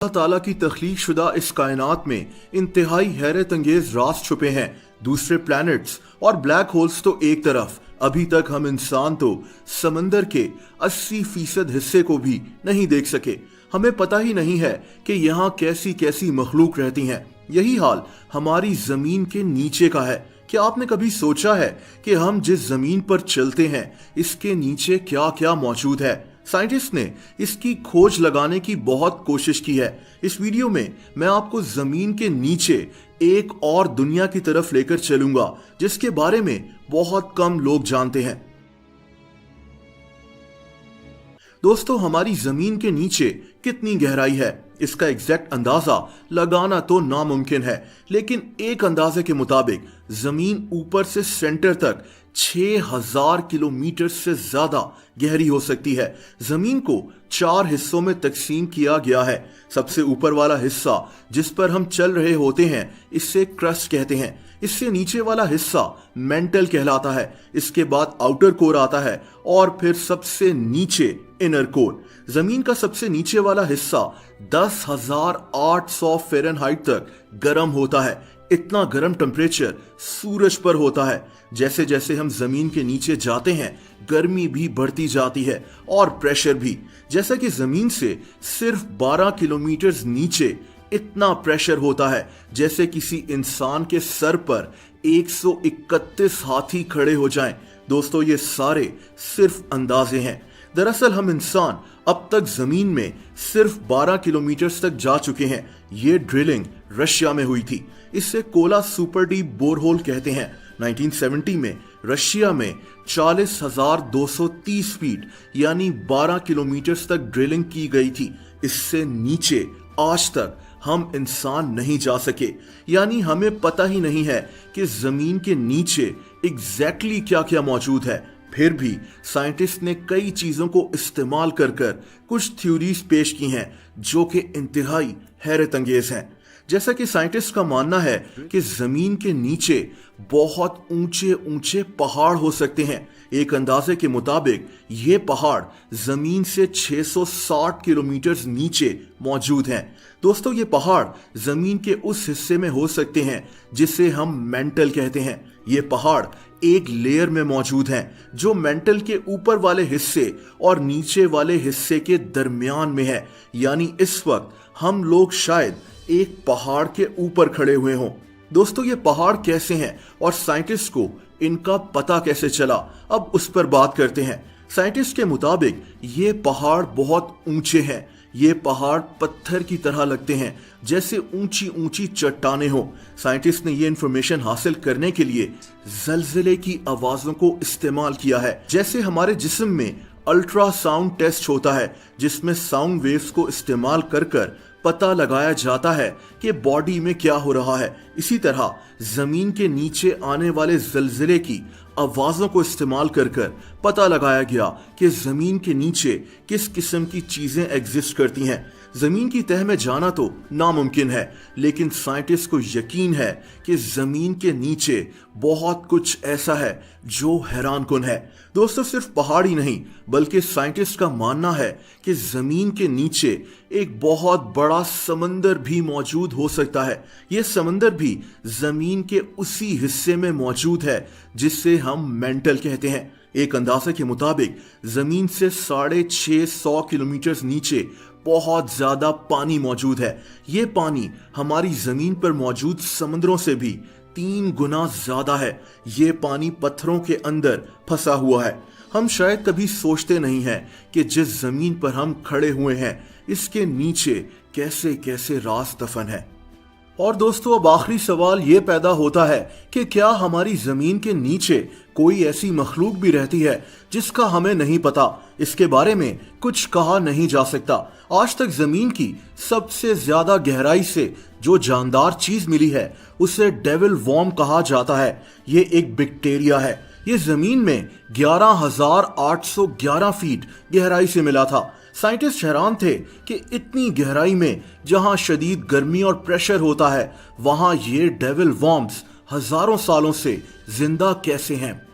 अल्लाह ताला की तख्लीक शुदा इस कायनात में इंतहाई हैरत अंगेज राज छुपे हैं। दूसरे प्लैनेट्स और ब्लैक होल्स तो एक तरफ, अभी तक हम इंसान तो समंदर के 80% हिस्से को भी नहीं देख सके। हमें पता ही नहीं है कि यहाँ कैसी कैसी मखलूक रहती हैं। यही हाल हमारी जमीन के नीचे का है। क्या आपने कभी सोचा है कि हम जिस जमीन पर चलते हैं इसके नीचे क्या क्या मौजूद है? साइंटिस्ट ने इसकी खोज लगाने की बहुत कोशिश की है। इस वीडियो में मैं आपको जमीन के नीचे एक और दुनिया की तरफ लेकर चलूंगा जिसके बारे में बहुत कम लोग जानते हैं। दोस्तों, हमारी जमीन के नीचे कितनी गहराई है इसका एग्जैक्ट अंदाजा लगाना तो नामुमकिन है, लेकिन एक अंदाजे के मुताबिक जमीन ऊपर से सेंटर तक 6000 किलोमीटर से ज्यादा गहरी हो सकती है। जमीन को 4 हिस्सों में तकसीम किया गया है। सबसे ऊपर वाला हिस्सा जिस पर हम चल रहे होते हैं इससे क्रस्ट कहते हैं। इससे नीचे वाला हिस्सा मेंटल कहलाता है। इसके बाद आउटर कोर आता है और फिर सबसे नीचे इनर कोर। जमीन का सबसे नीचे वाला हिस्सा 10,800 फ़ारेनहाइट तक गर्म होता है। इतना गर्म टेम्परेचर सूरज पर होता है। जैसे जैसे हम जमीन के नीचे जाते हैं गर्मी भी बढ़ती जाती है और प्रेशर भी। जैसा कि जमीन से सिर्फ 12 किलोमीटर नीचे इतना प्रेशर होता है जैसे किसी इंसान के सर पर 131 हाथी खड़े हो जाएं। दोस्तों, ये सारे सिर्फ अंदाजे हैं। दरअसल हम इंसान अब तक जमीन में सिर्फ 12 किलोमीटर तक जा चुके हैं। ये ड्रिलिंग रशिया में हुई थी। इसे कोला सुपर डीप बोरहोल कहते हैं। 1970 में रशिया में 40,230 फीट यानी 12 किलोमीटर तक ड्रिलिंग की गई थी। इससे नीचे आज तक हम इंसान नहीं जा सके, यानी हमें पता ही नहीं है कि जमीन के नीचे एग्जैक्टली क्या क्या मौजूद है। फिर भी साइंटिस्ट ने कई चीजों को इस्तेमाल कर कुछ थ्योरीज पेश की हैं जो कि इंतहाई हैरत अंगेज हैं। जैसा कि साइंटिस्ट का मानना है कि जमीन के नीचे बहुत ऊंचे ऊंचे पहाड़ हो सकते हैं। एक अंदाजे के मुताबिक ये पहाड़ जमीन से 660 किलोमीटर नीचे मौजूद हैं। दोस्तों, ये पहाड़ जमीन के उस हिस्से में हो सकते हैं जिसे हम मेंटल कहते हैं। ये पहाड़ एक लेयर में मौजूद हैं जो मेंटल के ऊपर वाले हिस्से और नीचे वाले हिस्से के दरमियान में है। यानी इस वक्त हम लोग शायद एक पहाड़ के ऊपर खड़े हुए हों। दोस्तों, ये पहाड़ कैसे हैं और साइंटिस्ट को इनका पता कैसे चला, अब उस पर बात करते हैं। साइंटिस्ट के मुताबिक ये पहाड़ बहुत ऊंचे हैं। ये पहाड़ पत्थर की तरह लगते हैं, जैसे ऊंची ऊंची चट्टानें हो। साइंटिस्ट ने ये इंफॉर्मेशन हासिल करने के लिए जलजले की आवाजों को इस्तेमाल किया है। जैसे हमारे जिस्म में अल्ट्रासाउंड टेस्ट होता है जिसमें साउंड वेव्स को इस्तेमाल कर पता लगाया जाता है कि बॉडी में क्या हो रहा है। इसी तरह जमीन के नीचे आने वाले जलजले की आवाजों को इस्तेमाल कर पता लगाया गया कि जमीन के नीचे किस किस्म की चीजें एग्जिस्ट करती हैं। जमीन की तह में जाना तो नामुमकिन है, लेकिन साइंटिस्ट को यकीन है कि जमीन के नीचे बहुत कुछ ऐसा है जो हैरानकुन है। दोस्तों, सिर्फ पहाड़ ही नहीं बल्कि साइंटिस्ट का मानना है कि जमीन के नीचे एक बहुत बड़ा समंदर भी मौजूद हो सकता है। यह समंदर भी जमीन के उसी हिस्से में मौजूद है जिसे हम मेंटल कहते हैं। एक अंदाजे के मुताबिक जमीन से 650 किलोमीटर नीचे बहुत ज्यादा पानी मौजूद है। ये पानी हमारी जमीन पर मौजूद समुद्रों से भी 3 गुना ज्यादा है। ये पानी पत्थरों के अंदर फंसा हुआ है। हम शायद कभी सोचते नहीं हैं कि जिस जमीन पर हम खड़े हुए हैं इसके नीचे कैसे कैसे राज दफन है। और दोस्तों, अब आखिरी सवाल ये पैदा होता है कि क्या हमारी जमीन के नीचे कोई ऐसी मखलूक भी रहती है जिसका हमें नहीं पता? इसके बारे में कुछ कहा नहीं जा सकता। आज तक जमीन की सबसे ज्यादा गहराई से जो जानदार चीज मिली है उसे डेविल वॉर्म कहा जाता है। ये एक बैक्टीरिया है। ये जमीन में 11,811 फीट गहराई से मिला था। साइंटिस्ट हैरान थे कि इतनी गहराई में जहां शदीद गर्मी और प्रेशर होता है वहां ये डेविल वॉर्म्स हजारों सालों से जिंदा कैसे हैं।